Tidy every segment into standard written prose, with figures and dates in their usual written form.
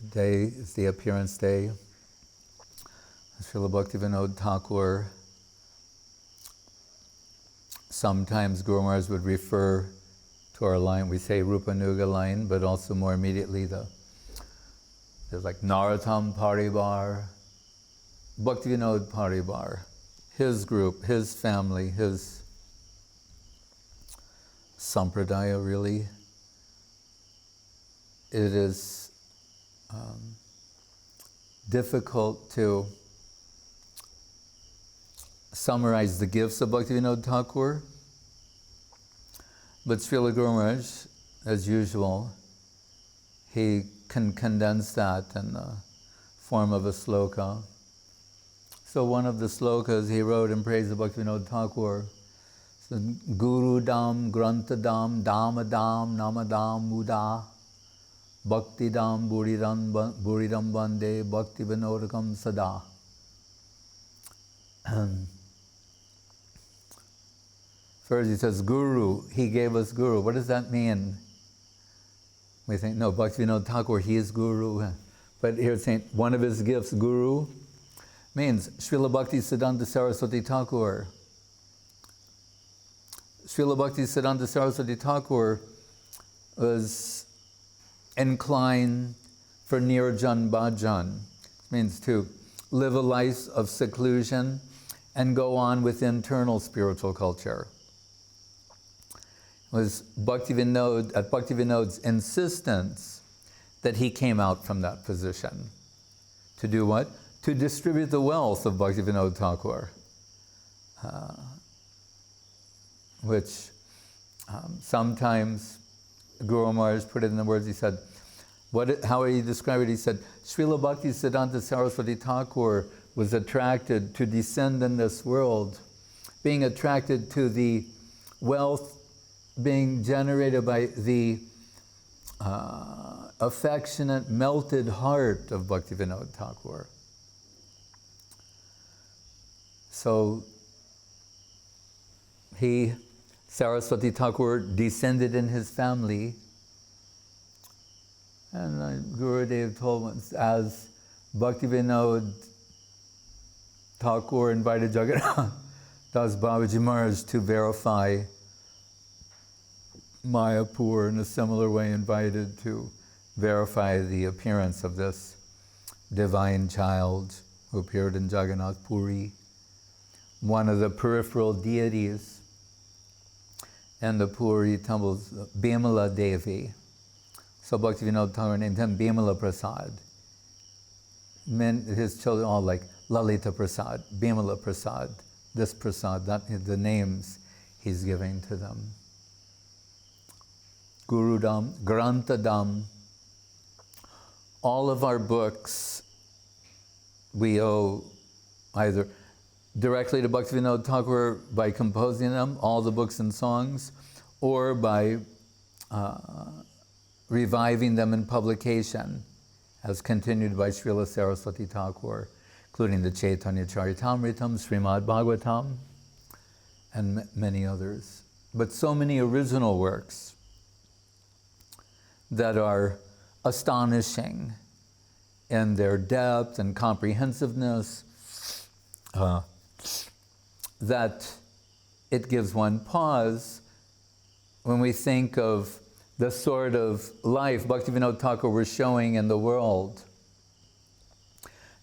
Today is the appearance day. Srila Bhaktivinod Thakur. Sometimes Guru Maharaj would refer to our line, we say Rupanuga line, but also more immediately there's like Narottam Paribar, Bhaktivinod Paribar, his group, his family, his sampradaya really. It is difficult to summarize the gifts of Bhaktivinod Thakur, but Srila Guru Maharaj, as usual, he can condense that in the form of a sloka. So one of the slokas he wrote in praise of Bhaktivinod Thakur said, Guru Dam, Grantha Dam, Dama Dam, Namadam, Muda, Bhakti Dam, Buridam Bande, Bhaktivinodakam Sada. First he says, Guru, he gave us Guru. What does that mean? We think, no, Bhaktivinoda Thakur, he is Guru. But here it's saying, one of his gifts, Guru, means Srila Bhakti Siddhanta Saraswati Thakur. Srila Bhakti Siddhanta Saraswati Thakur was inclined for nirjan bhajan. Means to live a life of seclusion and go on with internal spiritual culture. It was Bhaktivinod, at Bhaktivinod's insistence, that he came out from that position. To do what? To distribute the wealth of Bhaktivinod Thakur. Which sometimes Guru Maharaj put it in the words, he said, how he described it, he said, Srila Bhakti Siddhanta Saraswati Thakur was attracted to descend in this world, being attracted to the wealth being generated by the affectionate, melted heart of Bhaktivinod Thakur. So Saraswati Thakur descended in his family, and Gurudev told us, as Bhaktivinod Thakur invited Jagannath Das Babaji Maharaj to verify Mayapur, in a similar way invited to verify the appearance of this divine child who appeared in Jagannath Puri, one of the peripheral deities in the Puri temples, Bimala Devi. So Bhaktivinoda Thakur named him Bimala Prasad. His children all like Lalita Prasad, Bimala Prasad, this Prasad, that the names he's giving to them. Guru Dam, Grantha Dam. All of our books we owe either directly to Bhaktivinoda Thakur by composing them, all the books and songs, or by reviving them in publication, as continued by Srila Saraswati Thakur, including the Chaitanya Charitamritam, Srimad Bhagavatam, and many others. But so many original works that are astonishing in their depth and comprehensiveness, that it gives one pause when we think of the sort of life Bhaktivinoda Thakur was showing in the world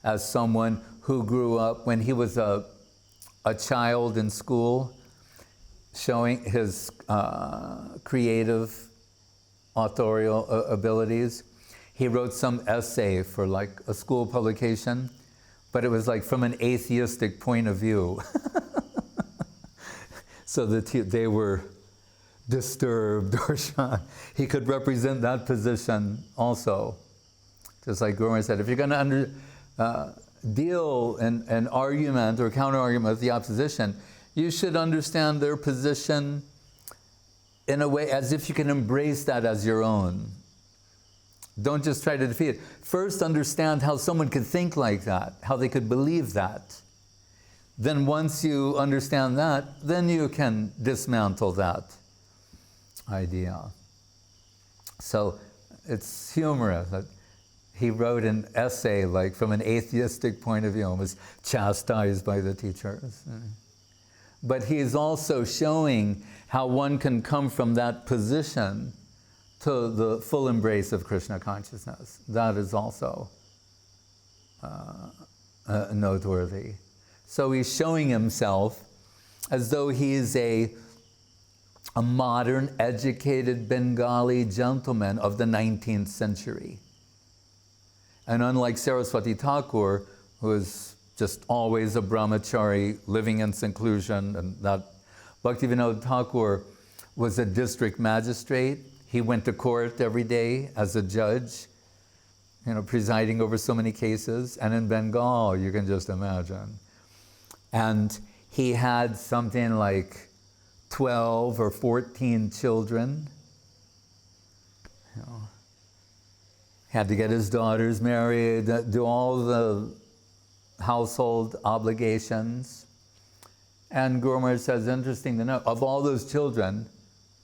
as someone who grew up when he was a child in school, showing his creative authorial abilities. He wrote some essay for like a school publication, but it was like from an atheistic point of view. So that they were disturbed or shocked. He could represent that position also. Just like Guru Maharaj said, if you're going to deal in an argument or counter-argument with the opposition, you should understand their position in a way as if you can embrace that as your own. Don't just try to defeat it. First understand how someone could think like that, how they could believe that. Then once you understand that, then you can dismantle that idea. So it's humorous that he wrote an essay, like from an atheistic point of view, and was chastised by the teachers. But he is also showing how one can come from that position to the full embrace of Krishna consciousness. That is also noteworthy. So he's showing himself as though he is a modern, educated Bengali gentleman of the 19th century. And unlike Saraswati Thakur, who is just always a brahmachari living in seclusion, and that Bhaktivinod Thakur was a district magistrate. He went to court every day as a judge, presiding over so many cases. And in Bengal, you can just imagine. And he had something like 12 or 14 children. Had to get his daughters married, do all the household obligations. And Guru Maharaj says, interesting to know, of all those children,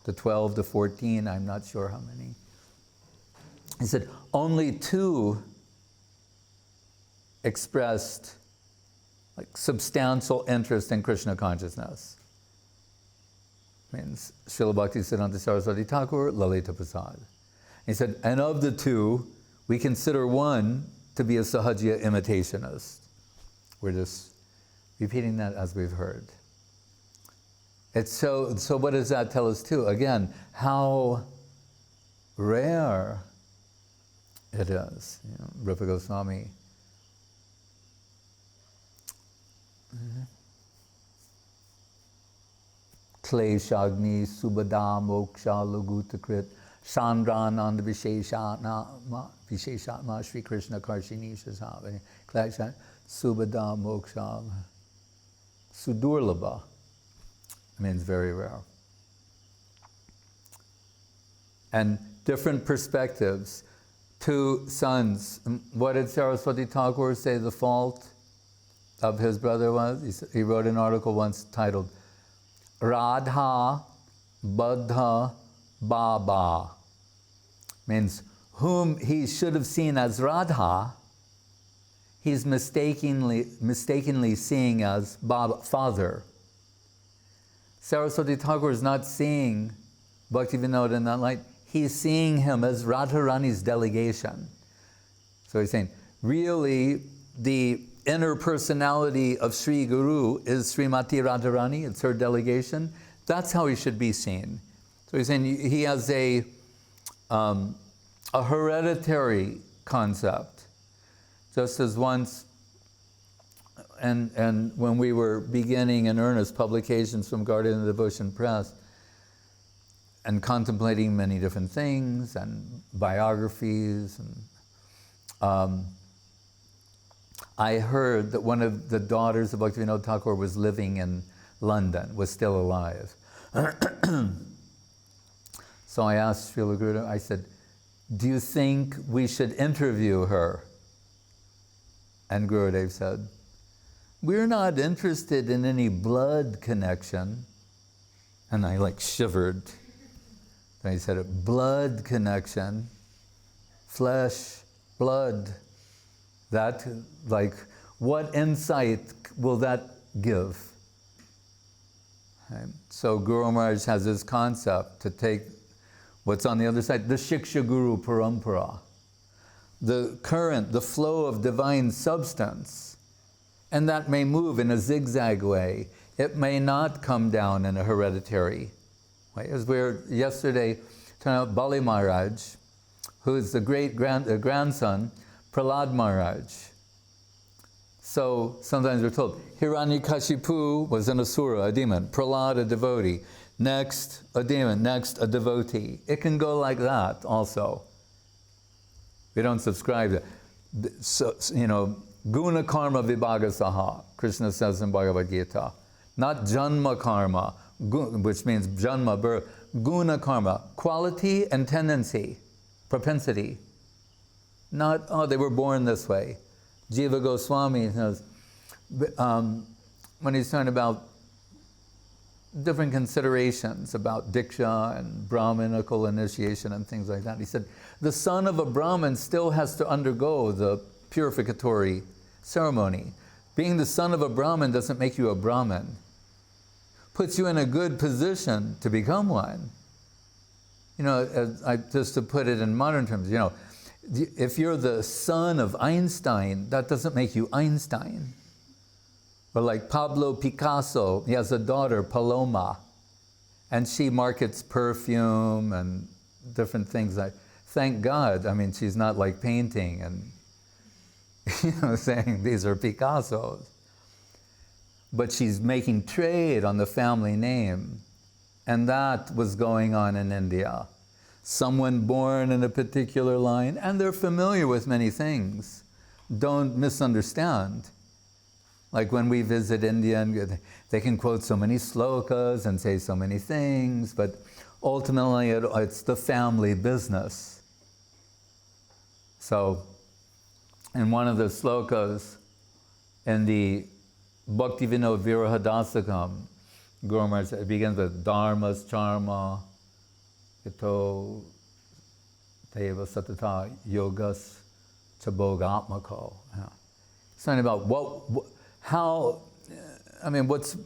the 12 to 14, I'm not sure how many, he said, only 2 expressed like substantial interest in Krishna consciousness. Means Srila Bhaktisiddhanta Saraswati Thakur, Lalita Prasad. He said, and of the 2, we consider one to be a Sahajiya imitationist. We're just repeating that as we've heard. It's so what does that tell us too? Again, how rare it is. Rupa Goswami. Kleshagni Subhada Moksha Lagutakrit Sandranand Visheshatma Shri Krishna Karshini Shasavani Kleshagni Subhada Moksha Sudurlabha means very rare. And different perspectives. 2 sons. What did Saraswati Thakur say the fault of his brother was? He wrote an article once titled Radha Buddha Baba. Means whom he should have seen as Radha, he's mistakenly seeing as Baba, father. Saraswati Thakur is not seeing Bhaktivinoda in that light. He's seeing him as Radharani's delegation. So he's saying, really, the inner personality of Sri Guru is Srimati Radharani, it's her delegation. That's how he should be seen. So he's saying he has a hereditary concept. Just as once, and when we were beginning in earnest publications from Garland and Devotion Press, and contemplating many different things, and biographies, and I heard that one of the daughters of Bhaktivinoda Thakur was living in London, was still alive. So I asked Srila Gurudev, I said, do you think we should interview her? And Gurudev said, we're not interested in any blood connection. And I shivered. And he said, blood connection, flesh, blood. That, what insight will that give? Okay. So Guru Maharaj has this concept to take what's on the other side, the Shiksha Guru Parampara, the current, the flow of divine substance, and that may move in a zigzag way. It may not come down in a hereditary way. As we were yesterday talking about Bali Maharaj, who is the grandson, Prahlad Maharaj. So sometimes we're told, Hiranyakashipu was an asura, a demon, Prahlad a devotee, next a demon, next a devotee. It can go like that also. We don't subscribe to that. So, guna karma vibhaga saha, Krishna says in Bhagavad Gita. Not janma karma, which means janma, birth. Guna karma, quality and tendency, propensity. Not, they were born this way. Jiva Goswami says, when he's talking about different considerations about Diksha and Brahminical initiation and things like that. He said, the son of a Brahmin still has to undergo the purificatory ceremony. Being the son of a Brahmin doesn't make you a Brahmin. Puts you in a good position to become one. You know, just to put it in modern terms, you know, if you're the son of Einstein, that doesn't make you Einstein. Or like Pablo Picasso, he has a daughter, Paloma, and she markets perfume and different things. Thank God, I mean, she's not like painting and, you know, saying these are Picassos. But she's making trade on the family name. And that was going on in India. Someone born in a particular line, and they're familiar with many things. Don't misunderstand. Like when we visit India, and they can quote so many slokas and say so many things, but ultimately it's the family business. So, in one of the slokas in the Bhaktivinod Virahadasakam, Guru Maharaj, it begins with Dharmas Charma, Ito Teva Satata Yogas Chabogatmako. Something about what's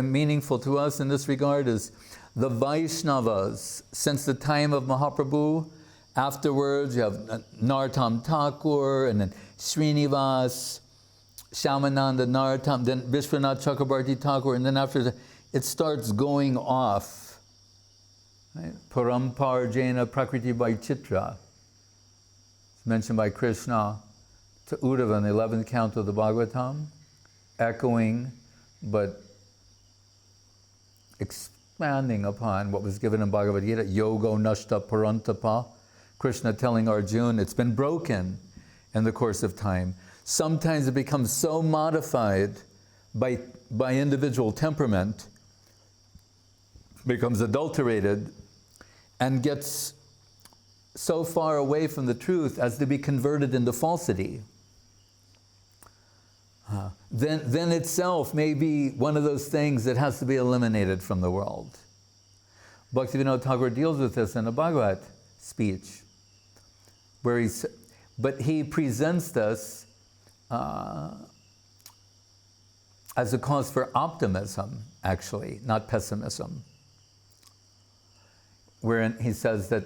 meaningful to us in this regard is the Vaishnavas, since the time of Mahaprabhu, afterwards you have Narottam Thakur, and then Srinivas, Shyamananda Narottam, then Vishwanath Chakrabarti Thakur, and then after that, it starts going off. Right? Paramparjena Prakriti Vaicitra. It's mentioned by Krishna to Uddhava in the 11th canto of the Bhagavatam, echoing but expanding upon what was given in Bhagavad Gita, Yogo Nashta Parantapa, Krishna telling Arjuna it's been broken in the course of time. Sometimes it becomes so modified by individual temperament, becomes adulterated, and gets so far away from the truth as to be converted into falsity. Then itself may be one of those things that has to be eliminated from the world. Bhaktivinoda Thakur deals with this in a Bhagavat speech, where he presents this as a cause for optimism, actually, not pessimism. Wherein he says that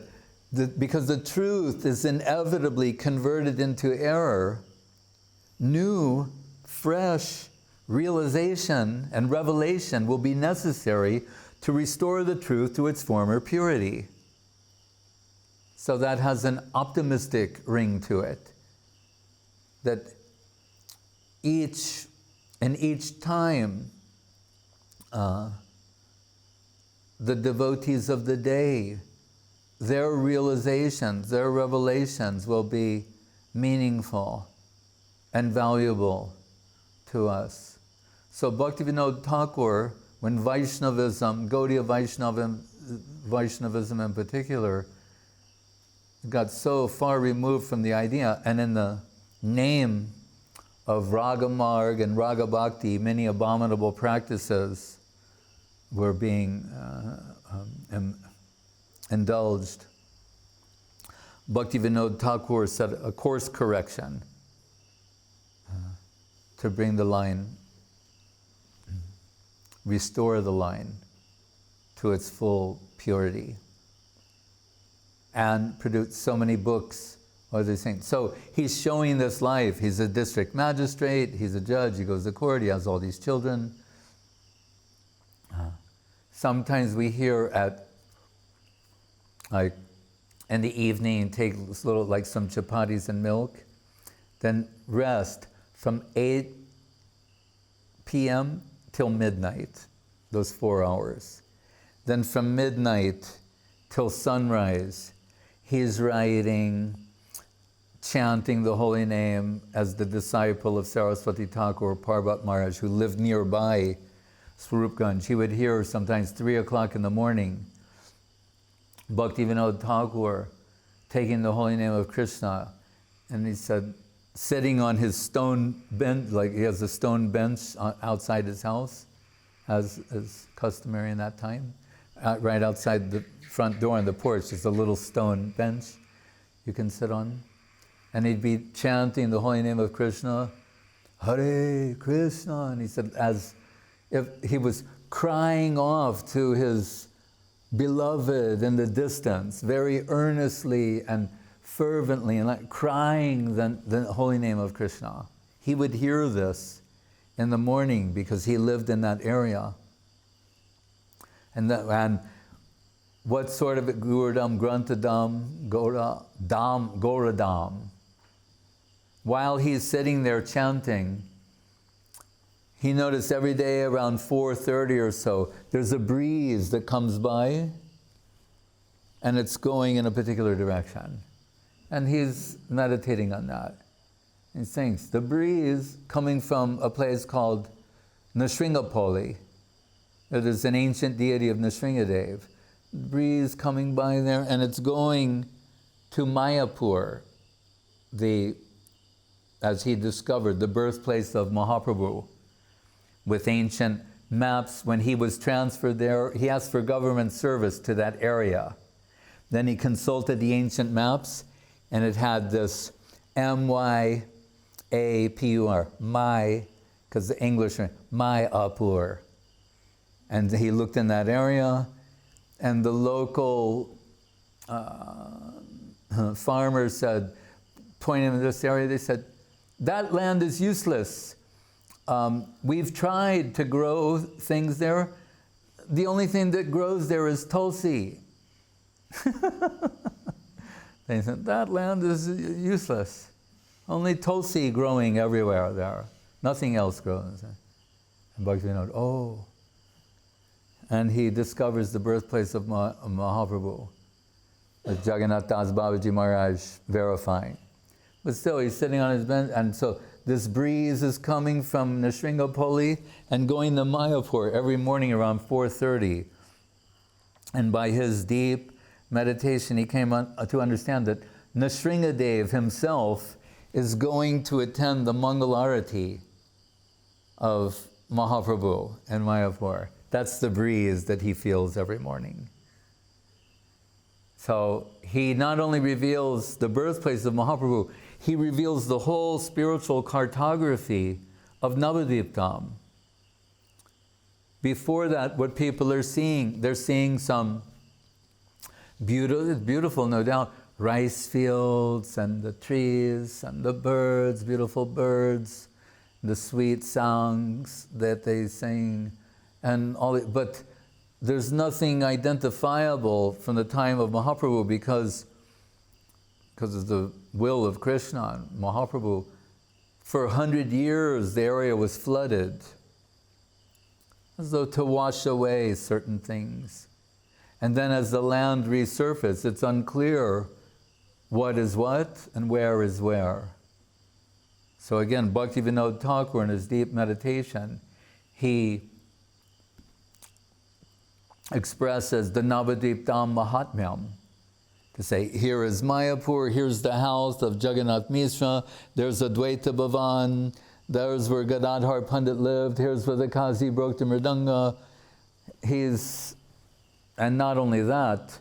because the truth is inevitably converted into error, new, fresh realization and revelation will be necessary to restore the truth to its former purity. So that has an optimistic ring to it. That each time the devotees of the day, their realizations, their revelations will be meaningful and valuable to us. So Bhaktivinod Thakur, when Vaishnavism, Gaudiya Vaishnavism in particular, got so far removed from the idea, and in the name of Ragamarg and Raga Bhakti, many abominable practices were being indulged. Bhaktivinod Thakur said a course correction to bring the line, restore the line to its full purity, and produced so many books. What are they saying? So he's showing this life. He's a district magistrate, he's a judge, he goes to court, he has all these children. Sometimes we hear like in the evening, take little, like some chapatis and milk, then rest from 8 p.m. till midnight, those 4 hours. Then from midnight till sunrise, he's writing, chanting the holy name as the disciple of Saraswati Thakur, Parvat Maharaj, who lived nearby Swarupganj. He would hear sometimes 3 o'clock in the morning, Bhaktivinod Thakur taking the holy name of Krishna, and he said, sitting on his stone bench, like he has a stone bench outside his house, as is customary in that time. Right outside the front door on the porch is a little stone bench you can sit on. And he'd be chanting the holy name of Krishna, Hare Krishna, and he said as if he was crying off to his beloved in the distance, very earnestly and fervently, and like crying the holy name of Krishna. He would hear this in the morning because he lived in that area. And what sort of Guradam, Grantadam, Goradam. While he's sitting there chanting, he noticed every day around 4:30 or so, there's a breeze that comes by and it's going in a particular direction. And he's meditating on that. He thinks, the breeze coming from a place called Nrsimhapoli, that is an ancient deity of Nrsimhadev. Breeze coming by there, and it's going to Mayapur, as he discovered, the birthplace of Mahaprabhu, with ancient maps. When he was transferred there, he asked for government service to that area. Then he consulted the ancient maps, and it had this M-Y-A-P-U-R, my, because the English are Mayapur. And he looked in that area, and the local farmers said, pointing in this area, they said, that land is useless. We've tried to grow things there. The only thing that grows there is tulsi. They said, that land is useless. Only tulsi growing everywhere there. Nothing else grows. And Bhaktivinoda, oh. And he discovers the birthplace of Mahaprabhu, as Jagannath Das Babaji Maharaj verifying. But still, he's sitting on his bench, and so this breeze is coming from Nrsimhapoli and going to Mayapur every morning around 4:30. And by his deep meditation, he came to understand that Nrsimhadev himself is going to attend the Mangalarati of Mahaprabhu in Mayapur. That's the breeze that he feels every morning. So he not only reveals the birthplace of Mahaprabhu, he reveals the whole spiritual cartography of Navadvipdham. Before that, what people are seeing, they're seeing some beautiful, no doubt, rice fields and the trees and the birds, beautiful birds, the sweet songs that they sing, and all. But there's nothing identifiable from the time of Mahaprabhu because of the will of Krishna. Mahaprabhu, for 100 years, the area was flooded, as though to wash away certain things. And then as the land resurfaced, it's unclear what is what and where is where. So again, Bhaktivinod Thakur, in his deep meditation, he expresses the Navadvipdham Mahatmyam, to say, here is Mayapur, here's the house of Jagannath Mishra, there's Advaita Bhavan, there's where Gadadhar Pandit lived, here's where the Kazi broke the Mridanga. And not only that,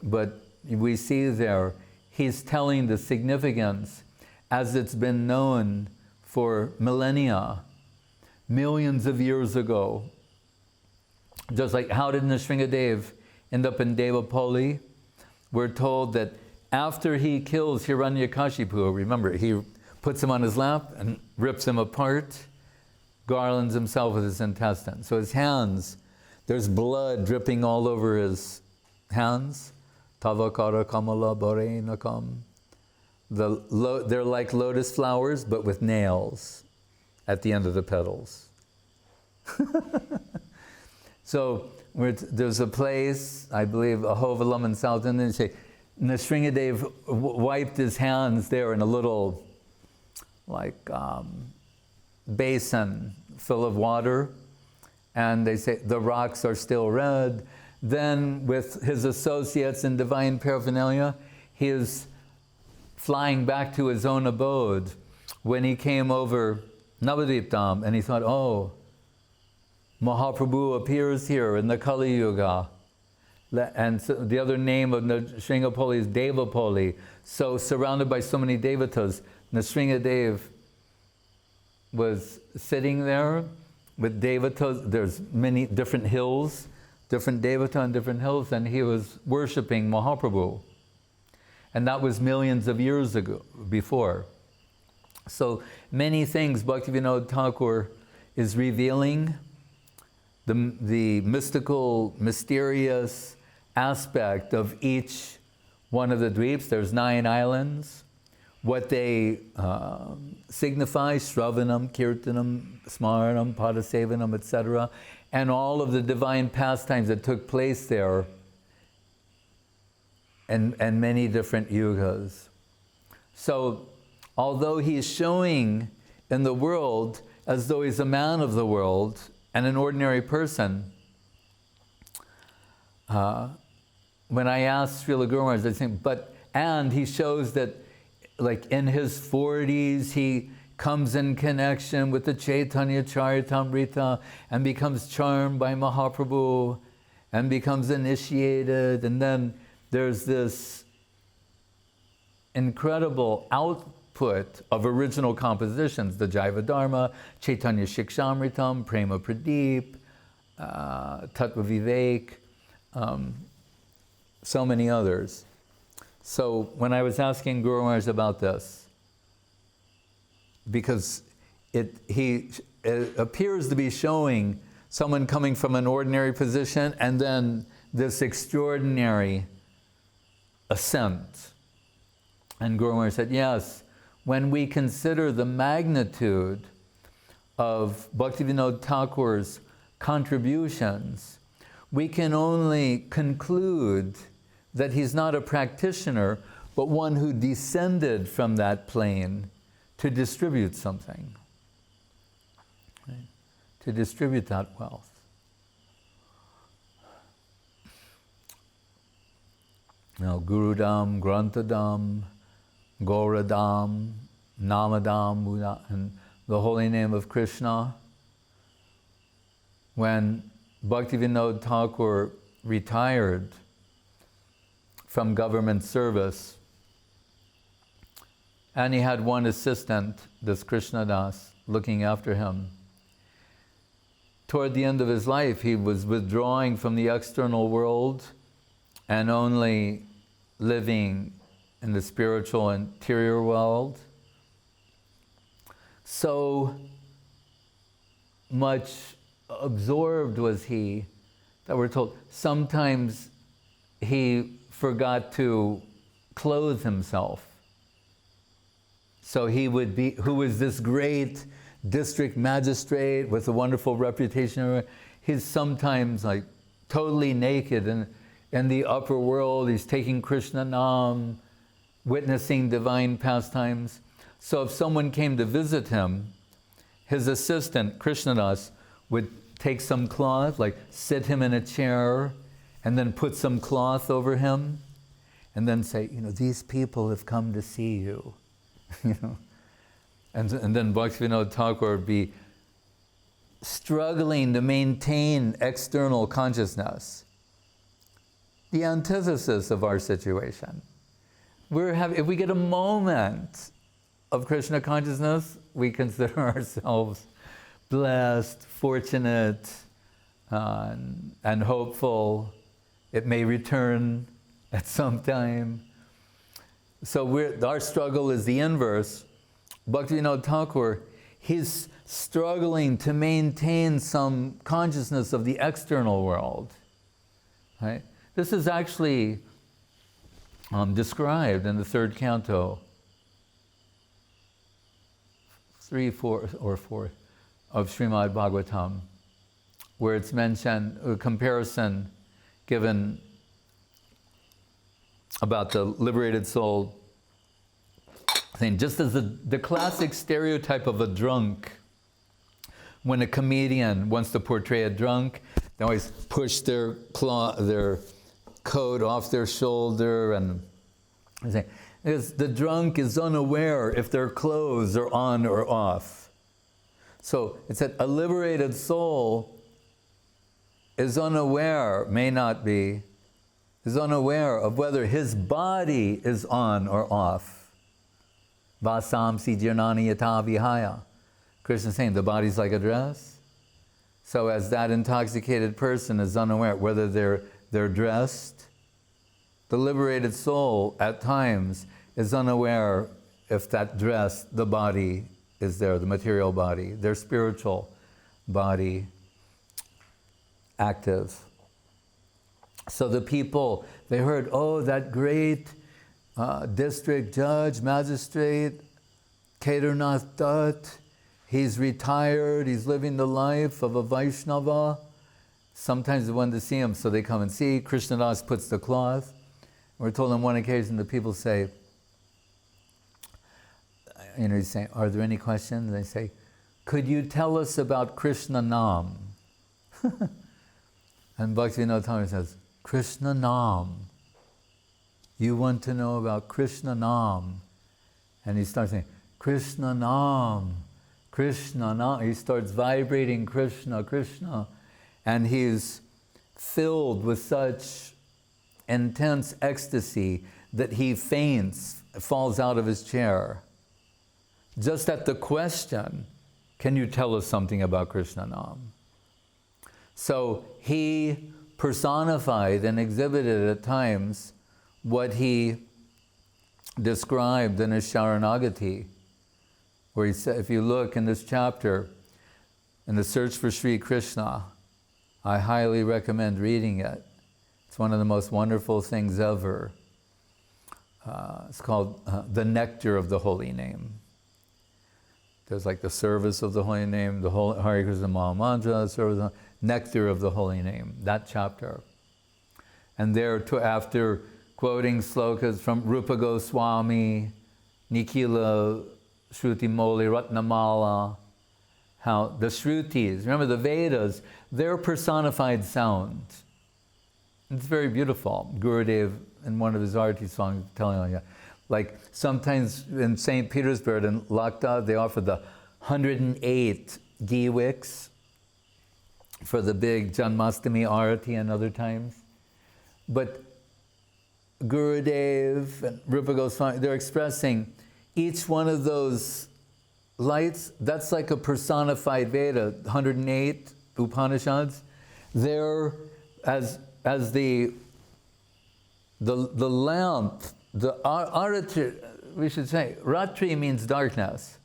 but we see there, he's telling the significance as it's been known for millennia, millions of years ago. Just like, how did Nrsimhadev end up in Devapoli? We're told that after he kills Hiranyakashipu, remember, he puts him on his lap and rips him apart, garlands himself with his intestines. So his hands, there's blood dripping all over his hands. Tavakara kamala barenakam. They're like lotus flowers, but with nails at the end of the petals. So there's a place, I believe, Ahovalam in South India, and say Nrsimhadev wiped his hands there in a little, basin full of water, and they say the rocks are still red. Then with his associates in divine paraphernalia, he is flying back to his own abode when he came over Navadvipdham, and he thought, oh, Mahaprabhu appears here in the Kali Yuga. And so the other name of Nrsimhapoli is Devapoli. So surrounded by so many devatas, Nrsimhadev was sitting there with devatas. There's many different hills, different devata on different hills, and he was worshipping Mahaprabhu. And that was millions of years ago, before. So many things Bhaktivinod Thakur is revealing, the mystical, mysterious aspect of each one of the dweeps. There's 9 islands. What they signify, Shravanam, Kirtanam, Smaranam, Padasevanam, etc. And all of the divine pastimes that took place there, and many different yugas. So, although he is showing in the world as though he's a man of the world and an ordinary person, when I asked Srila Guru Maharaj, I think, and he shows that, like in his 40s, he comes in connection with the Chaitanya Charitamrita and becomes charmed by Mahaprabhu and becomes initiated, and then there's this incredible output of original compositions, the Jaiva Dharma, Chaitanya Shikshamritam, Prema Pradeep, Tattva Vivek, so many others. So when I was asking Guru Maharaj about this, because it appears to be showing someone coming from an ordinary position and then this extraordinary ascent. And Guru Maharaj said, yes, when we consider the magnitude of Bhaktivinod Thakur's contributions, we can only conclude that he's not a practitioner, but one who descended from that plane to distribute something, right? To distribute that wealth. Now, Gurudam, Grantadam, Gauradam, Namadam, Buddha, and the holy name of Krishna. When Bhaktivinod Thakur retired from government service, and he had one assistant, this Krishnadas, looking after him. Toward the end of his life, he was withdrawing from the external world and only living in the spiritual interior world. So much absorbed was he that we're told sometimes he forgot to clothe himself. So he would be, who was this great district magistrate with a wonderful reputation, he's sometimes like totally naked and in the upper world, he's taking Krishna Nam, witnessing divine pastimes. So if someone came to visit him, his assistant, Krishnadas, would take some cloth, like sit him in a chair, and then put some cloth over him, and then say, these people have come to see you. And then Bhaktivinod Thakur would be struggling to maintain external consciousness. The antithesis of our situation. If we get a moment of Krishna consciousness, we consider ourselves blessed, fortunate, and hopeful. It may return at some time. So our struggle is the inverse. Bhaktivinod Thakur, he's struggling to maintain some consciousness of the external world. Right? This is actually described in the 3rd canto, 3, 4, or 4 of Srimad Bhagavatam, where it's mentioned, a comparison given about the liberated soul thing, just as the classic stereotype of a drunk. When a comedian wants to portray a drunk, they always push their coat off their shoulder, and they say, because the drunk is unaware if their clothes are on or off. So it said a liberated soul is unaware, may not be, is unaware of whether his body is on or off. Vasamsi jirnani yata vihaya. Krishna is saying the body's like a dress. So as that intoxicated person is unaware whether they're dressed, the liberated soul at times is unaware if that dress, the body is there, the material body, their spiritual body active. So the people, they heard, oh, that great district judge, magistrate, Kedarnath Dutt, he's retired, he's living the life of a Vaishnava. Sometimes they want to see him, so they come and see. Krishnadas puts the cloth. We're told on one occasion the people say, he's saying, are there any questions? And they say, could you tell us about Krishna Nam? And Bhaktivinod Thakur says, Krishna Nam. You want to know about Krishna Nam? And he starts saying, Krishna Nam, Krishna Nam. He starts vibrating Krishna, Krishna. And he's filled with such intense ecstasy that he faints, falls out of his chair. Just at the question, can you tell us something about Krishna Nam? So he personified and exhibited at times what he described in his Sharanagati, where he said, if you look in this chapter, in the Search for Sri Krishna, I highly recommend reading it. It's one of the most wonderful things ever. It's called The Nectar of the Holy Name. There's like the service of the Holy Name, the whole Hare Krishna Maha Mantra, service, Nectar of the Holy Name, that chapter. And there, after quoting slokas from Rupa Goswami, Nikhila Shrutimoli Ratnamala, how the Shrutis, remember the Vedas, they're personified sound. It's very beautiful. Gurudev, in one of his arati songs, telling you, like sometimes in St. Petersburg and Lakta, they offer the 108 ghee wicks for the big Janmastami arati and other times. But Gurudev and Rupa Goswami, they're expressing each one of those lights, that's like a personified Veda, 108 Upanishads. They're as the lamp, the aratri, we should say, ratri means darkness.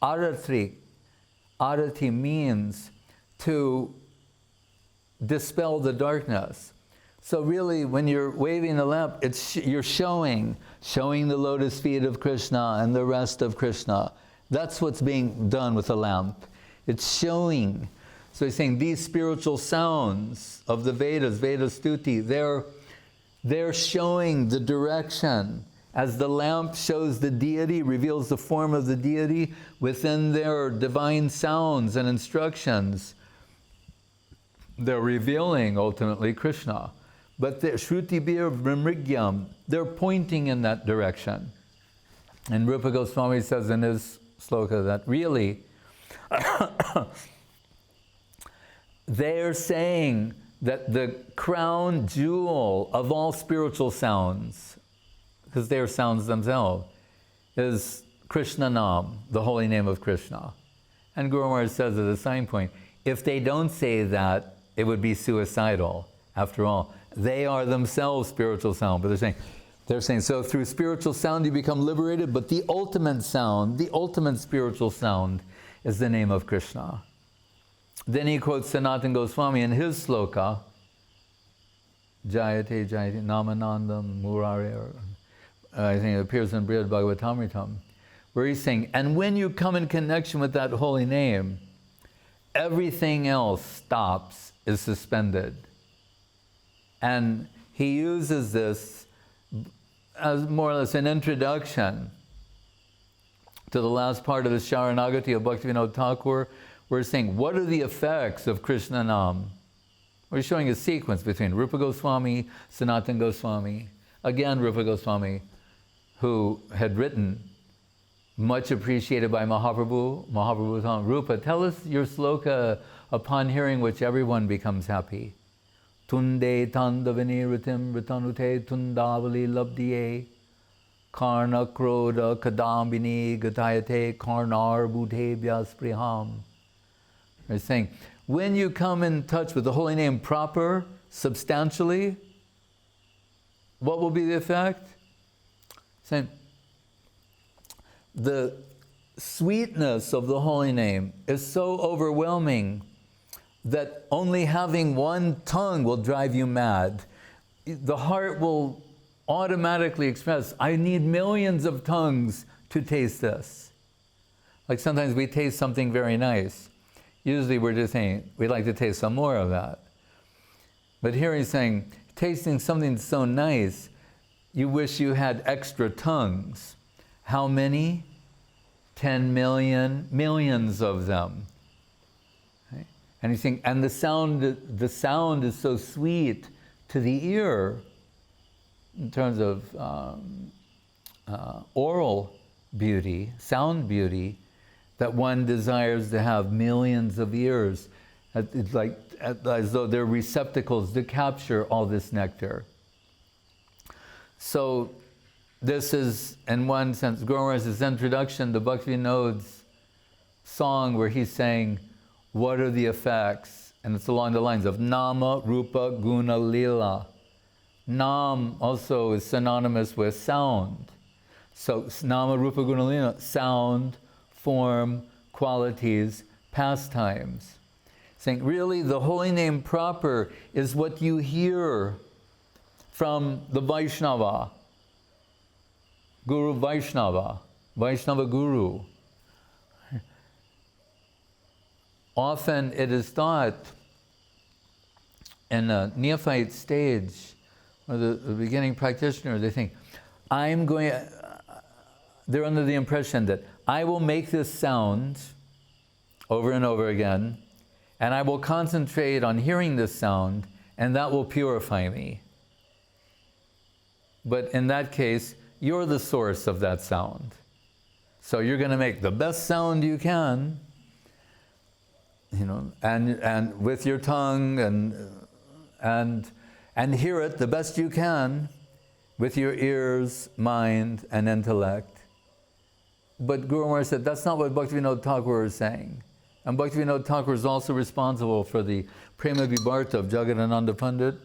Arati means to dispel the darkness. So really, when you're waving the lamp, you're showing the lotus feet of Krishna and the rest of Krishna. That's what's being done with a lamp. It's showing. So he's saying these spiritual sounds of the Vedas, Veda Stuti, they're showing the direction. As the lamp shows the deity, reveals the form of the deity, within their divine sounds and instructions, they're revealing ultimately Krishna. But Shruti Bir Vrimrigyam, they're pointing in that direction. And Rupa Goswami says in his sloka that really, they're saying that the crown jewel of all spiritual sounds, because they're sounds themselves, is Krishna Nam, the holy name of Krishna. And Guru Maharaj says at a sign point, if they don't say that, it would be suicidal. After all, they are themselves spiritual sound. But they're saying, so through spiritual sound you become liberated, but the ultimate sound, the ultimate spiritual sound is the name of Krishna. Then he quotes Sanatana Goswami in his sloka, Jayate Jayate Namanandam Murare, I think it appears in Brihad Bhagavatamritam, where he's saying, and when you come in connection with that holy name, everything else stops, is suspended. And he uses this as more or less an introduction to the last part of the Sharanagati of Bhaktivinod Thakur. We're saying, what are the effects of Krishna Nam? We're showing a sequence between Rupa Goswami, Sanatana Goswami, again Rupa Goswami, who had written, much appreciated by Mahaprabhu told him, Rupa, tell us your sloka upon hearing which everyone becomes happy. Tunde tandavini ritim ritanute tundavali labdiye. Karna kroda kadambini gatayate karnar bhutebhya spriham. They're saying, when you come in touch with the holy name proper, substantially, what will be the effect? Saying, the sweetness of the holy name is so overwhelming that only having one tongue will drive you mad. The heart will automatically express, I need millions of tongues to taste this. Like sometimes we taste something very nice. Usually we're just saying, we'd like to taste some more of that. But here he's saying, tasting something so nice, you wish you had extra tongues. How many? 10 million, millions of them. Okay? And he's saying, and the sound is so sweet to the ear in terms of oral beauty, sound beauty, that one desires to have millions of ears. It's like as though they're receptacles to capture all this nectar. So this is, in one sense, Guru Maharaj's introduction to Bhaktivinod's song, where he's saying, what are the effects? And it's along the lines of Nama, Rupa, Guna, Lila. Nam also is synonymous with sound. So Nama, Rupa, Guna, Lila, sound, form, qualities, pastimes. Saying, really, the holy name proper is what you hear from the Vaishnava, Guru Vaishnava, Vaishnava Guru. Often it is thought in a neophyte stage, or the beginning practitioner, they think, they're under the impression that I will make this sound over and over again, and I will concentrate on hearing this sound, and that will purify me. But in that case, you're the source of that sound. So you're going to make the best sound you can, and with your tongue, and hear it the best you can with your ears, mind, and intellect. But Guru Maharaj said, that's not what Bhaktivinod Thakur is saying. And Bhaktivinod Thakur is also responsible for the Prema Vibharta of Jagadananda Pandit,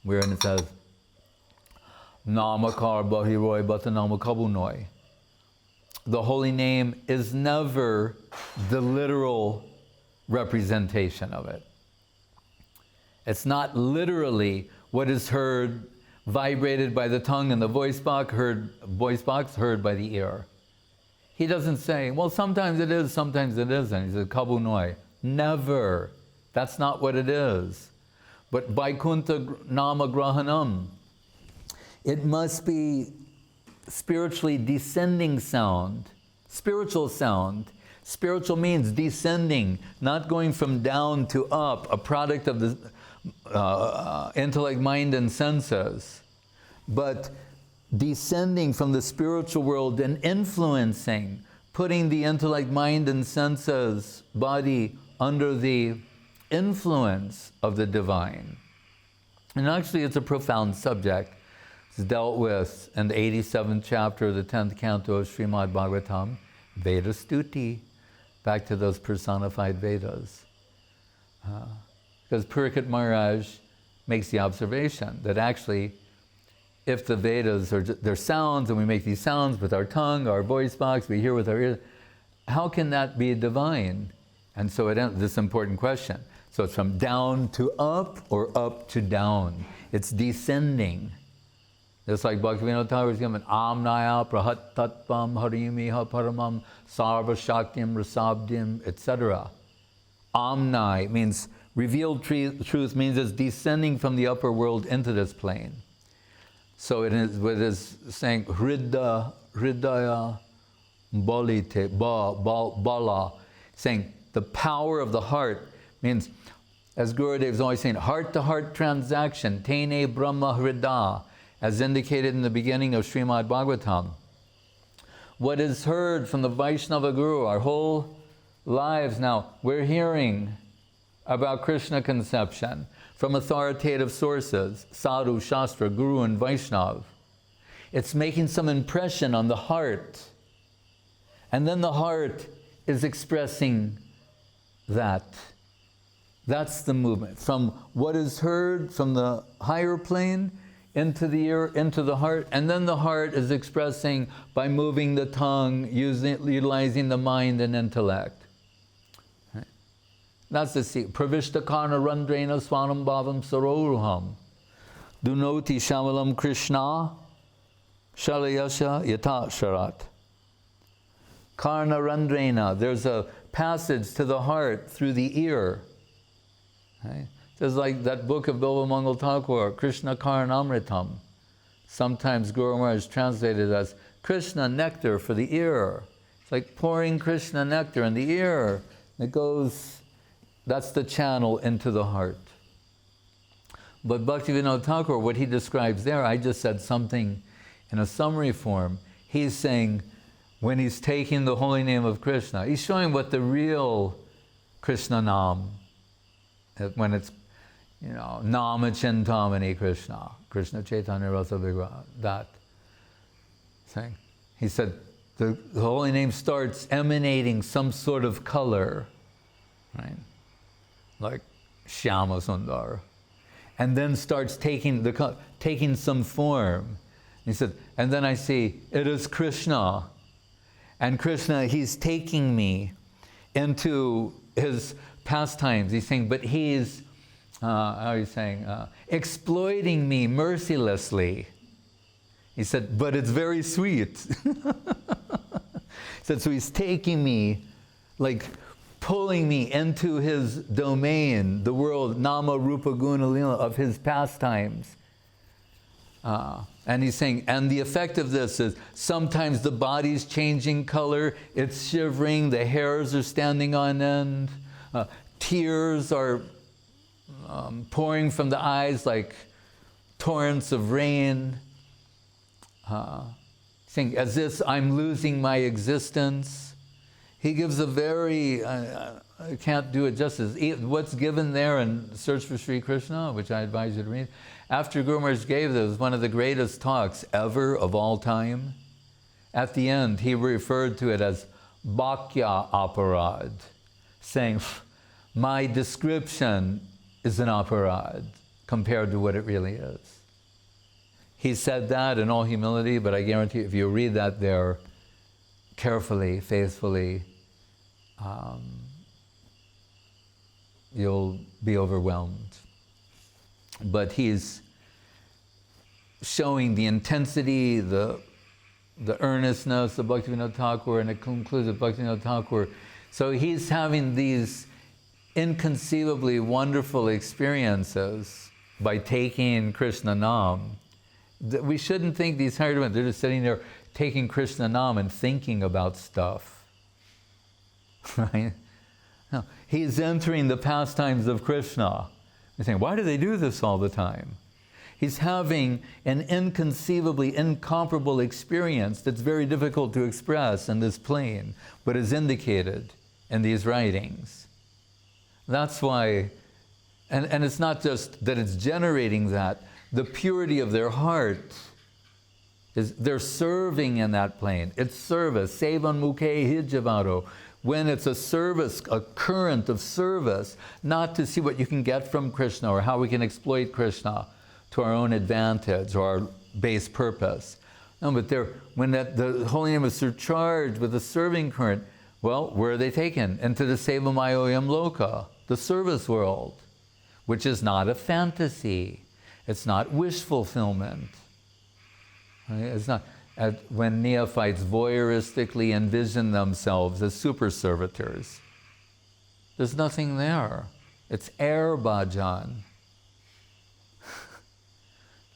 wherein it says, Namakar Bahiroi Bhatanama Kabunoi. The holy name is never the literal representation of it. It's not literally what is heard, vibrated by the tongue and the voice box, heard by the ear. He doesn't say, well, sometimes it is, sometimes it isn't. He says, Kabunoi. Never. That's not what it is. But Vaikuntha Nama Grahanam. It must be spiritually descending sound, spiritual sound. Spiritual means descending, not going from down to up, a product of the intellect, mind, and senses, but descending from the spiritual world and influencing, putting the intellect, mind, and senses, body under the influence of the divine. And actually it's a profound subject. It's dealt with in the 87th chapter of the 10th canto of Srimad Bhagavatam, Veda Stuti, back to those personified Vedas. Because Purikit Maharaj makes the observation that actually, if the Vedas are they're sounds, and we make these sounds with our tongue, our voice box, we hear with our ears, how can that be divine? And so it ends this important question. So it's from down to up or up to down. It's descending. Just like Bhaktivinod Thakur is given, Amnaya Prahat Tattvam Harimiha Paramam Sarva Shaktim Rasabdim, etc. Amnai means revealed truth, means it's descending from the upper world into this plane. So it is saying Hridaya Balite, Bala, saying the power of the heart means, as Gurudev is always saying, heart-to-heart transaction, Tene Brahma Hrida, as indicated in the beginning of Srimad Bhagavatam. What is heard from the Vaishnava Guru, our whole lives now, we're hearing about Krishna conception from authoritative sources, Sadhu, Shastra, Guru, and Vaishnav. It's making some impression on the heart. And then the heart is expressing that. That's the movement. From what is heard from the higher plane into the ear, into the heart, and then the heart is expressing by moving the tongue, utilizing the mind and intellect. Right? That's the secret. Pravishta karna randrena swanam bhavam saroruham. Dunoti shamalam Krishna shalayasha yata sharat. Karna randrena. There's a passage to the heart through the ear. Right? There's like that book of Bilva Mangal Thakur, Krishna Karnamritam. Sometimes Guru Maharaj translated as Krishna nectar for the ear. It's like pouring Krishna nectar in the ear. It goes, that's the channel into the heart. But Bhaktivinod Thakur, what he describes there, I just said something in a summary form. He's saying, when he's taking the holy name of Krishna, he's showing what the real Krishna Nam, when it's, Nama Chintamani Krishna, Krishna Chaitanya Rasa Vigraha, that thing. He said the holy name starts emanating some sort of color, right? Like Shyama Sundar. And then starts taking some form. He said, and then I see, it is Krishna. And Krishna, he's taking me into his pastimes. He's saying, but he's, exploiting me mercilessly. He said, but it's very sweet. He said, so he's taking me, like pulling me into his domain, the world, Nama Rupa Guna Lila, of his pastimes. And he's saying, and the effect of this is sometimes the body's changing color, it's shivering, the hairs are standing on end, tears are pouring from the eyes like torrents of rain. Saying, as if I'm losing my existence. He gives a very, I can't do it justice. What's given there in Search for Sri Krishna, which I advise you to read, after Guru Maharaj gave this, one of the greatest talks ever of all time. At the end, he referred to it as Bhakya Aparad, saying, my description is an aparad compared to what it really is. He said that in all humility, but I guarantee you, if you read that there carefully, faithfully, you'll be overwhelmed. But he's showing the intensity, the earnestness of Bhaktivinoda Thakur, and it concludes with Bhaktivinoda Thakur. So he's having these inconceivably wonderful experiences by taking Krishna Nam. We shouldn't think these hired ones, they're just sitting there taking Krishna Nam and thinking about stuff. Right? No, he's entering the pastimes of Krishna. You're saying, why do they do this all the time? He's having an inconceivably incomparable experience that's very difficult to express in this plane, but is indicated in these writings. That's why, and it's not just that it's generating that, the purity of their heart is, they're serving in that plane. It's service. Sevan mukhe hijavaro. When it's a service, a current of service, not to see what you can get from Krishna or how we can exploit Krishna to our own advantage or our base purpose. No, but when the holy name is surcharged with a serving current, well, where are they taken? Into the Sevamayoyam Loka, the service world, which is not a fantasy. It's not wish fulfillment. Right? It's not when neophytes voyeuristically envision themselves as super servitors. There's nothing there. It's air bhajan.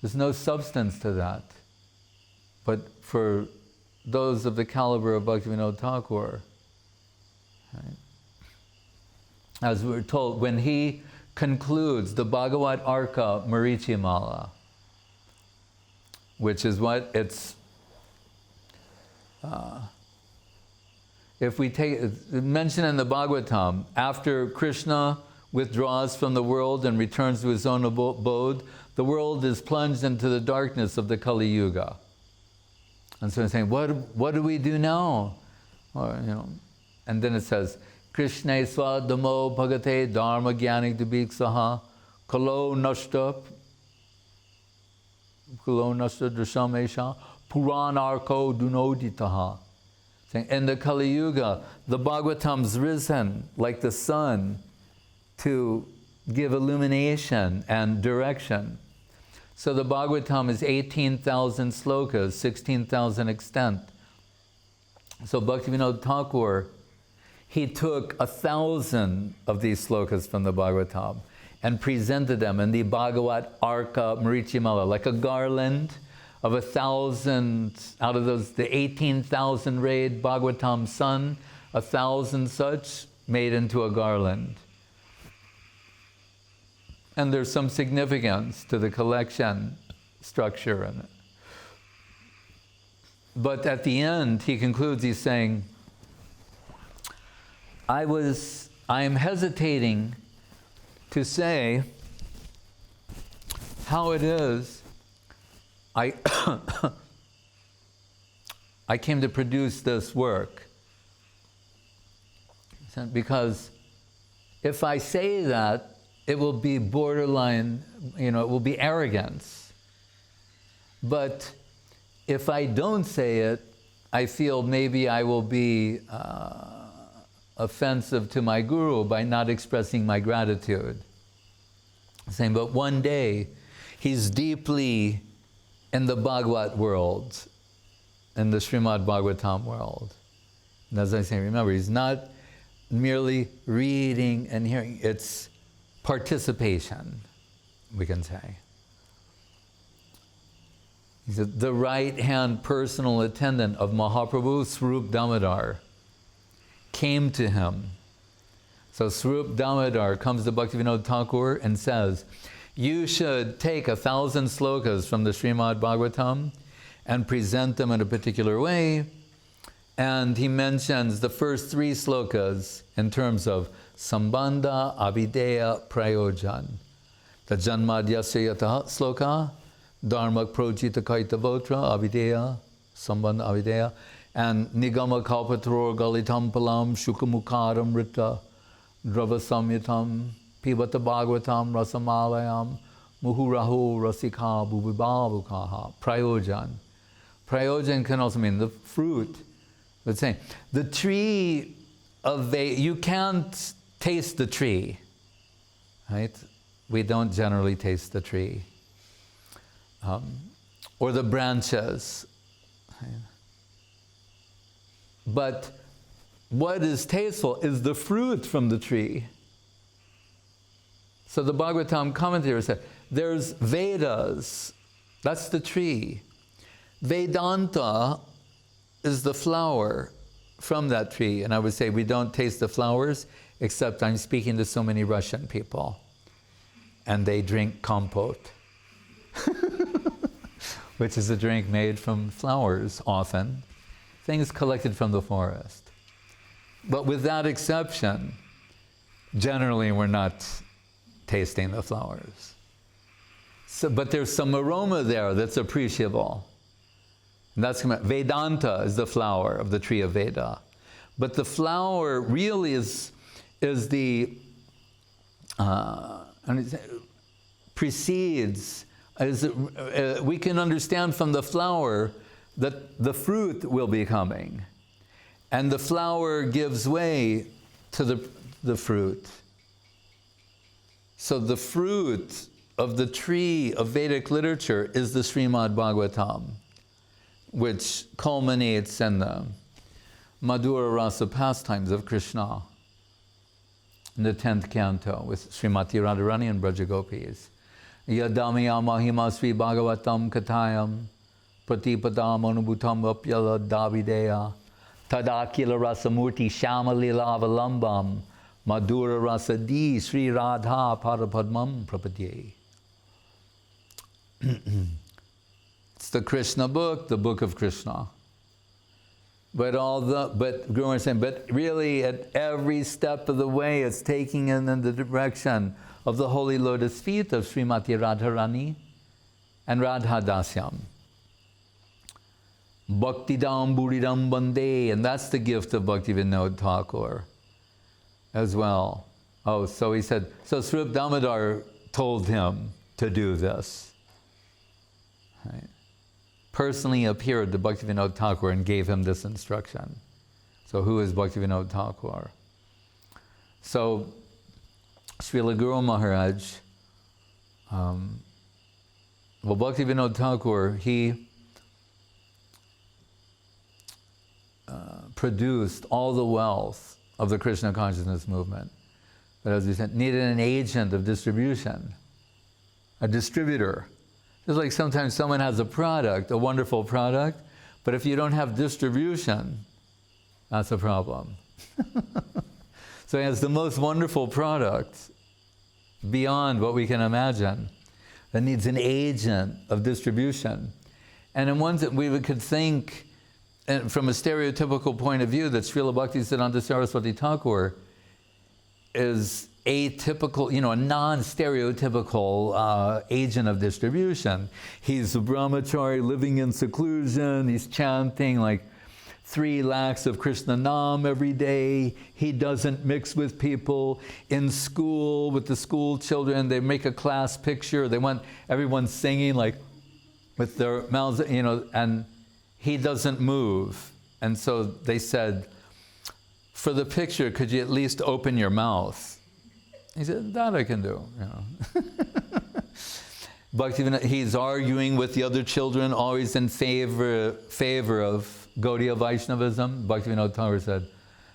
There's no substance to that. But for those of the caliber of Bhaktivinoda Thakur, right? As we're told, when he concludes the Bhagavat Arka Marichimala, which is what it's, if we take, mentioned in the Bhagavatam, after Krishna withdraws from the world and returns to his own abode, the world is plunged into the darkness of the Kali Yuga. And so he's saying, what do we do now? Or, and then it says, Krishna swadamo bhagate dharma jnani dubiksaha kalo nashta drishamesha puranarko dunoditaha. Saying, in the Kali Yuga, the Bhagavatam's risen like the sun to give illumination and direction. So the Bhagavatam is 18,000 slokas, 16,000 extent. So Bhaktivinod Thakur, he took 1,000 of these slokas from the Bhagavatam and presented them in the Bhagavat Arka Marichimala, like a garland of 1,000, out of those, the 18,000 rayed Bhagavatam sun, 1,000 such made into a garland. And there's some significance to the collection structure in it. But at the end, he concludes, he's saying, I am hesitating to say how it is I came to produce this work. Because if I say that, it will be borderline, it will be arrogance. But if I don't say it, I feel maybe I will be offensive to my guru by not expressing my gratitude. Saying, but one day, he's deeply in the Bhagavat world, in the Srimad Bhagavatam world. And as I say, remember, he's not merely reading and hearing, it's participation, we can say. He's the right-hand personal attendant of Mahaprabhu, Swarup Damodar, came to him. So Swarup Damodar comes to Bhaktivinod Thakur and says, you should take 1,000 slokas from the Srimad Bhagavatam and present them in a particular way. And he mentions the first 3 slokas in terms of Sambandha, Avideya, Prayojan. The Janmadhyasya Yataha sloka, Dharma Projita Kaitavotra, Avideya, Sambandha, Avideya, and Nigama Kalpatror Galitam Palam Shukamukharam Rita Dravasamyatam Pibata Bhagavatam Rasamalayam Muhurahu Rasika Bhuvibavukaha. Prayojan. Prayojan can also mean the fruit. But saying, the tree of you can't taste the tree, right? We don't generally taste the tree. Or the branches. But what is tasteful is the fruit from the tree. So the Bhagavatam commentator said, there's Vedas, that's the tree. Vedanta is the flower from that tree. And I would say we don't taste the flowers, except I'm speaking to so many Russian people. And they drink compote, which is a drink made from flowers often, things collected from the forest. But with that exception, generally we're not tasting the flowers. So, but there's some aroma there that's appreciable. And that's Vedanta is the flower of the tree of Veda. But the flower really is the precedes. We can understand from the flower that the fruit will be coming, and the flower gives way to the fruit. So the fruit of the tree of Vedic literature is the Srimad Bhagavatam, which culminates in the Madhura Rasa pastimes of Krishna in the 10th canto with Srimati Radharani and Brajagopis. Yadamya Mahima Sri Bhagavatam Katayam Pratipadam Anubhutam Apyala Davideya Tadakila Rasamurti Shamalila Avalambam Madhura Rasa Di Sri Radha Parapadmam Prapadye. It's the Krishna book, the book of Krishna. But Guru Maharaj saying, but really at every step of the way, it's taking in the direction of the holy lotus feet of Srimati Radharani and Radha Dasyam. Bhaktidam Buridam Bande, and that's the gift of Bhaktivinod Thakur as well. Oh, so he said, so Swarup Damodar told him to do this. Right. Personally appeared to Bhaktivinod Thakur and gave him this instruction. So who is Bhaktivinod Thakur? So Srila Guru Maharaj, Bhaktivinod Thakur, he produced all the wealth of the Krishna consciousness movement. But as we said, needed an agent of distribution, a distributor. Just like sometimes someone has a product, a wonderful product, but if you don't have distribution, that's a problem. So he has the most wonderful product beyond what we can imagine that needs an agent of distribution. And in one sense, we could think, from a stereotypical point of view, that Srila Bhaktisiddhanta Saraswati Thakur is atypical, a non-stereotypical agent of distribution. He's a brahmachari living in seclusion. He's chanting like 3 lakhs of Krishna Nam every day. He doesn't mix with people. In school, with the school children, they make a class picture. They want everyone singing like with their mouths, and he doesn't move. And so they said, for the picture, could you at least open your mouth? He said, that I can do. Bhaktivinoda, he's arguing with the other children, always in favor of Gaudiya Vaishnavism. Bhaktivinoda Thakur said,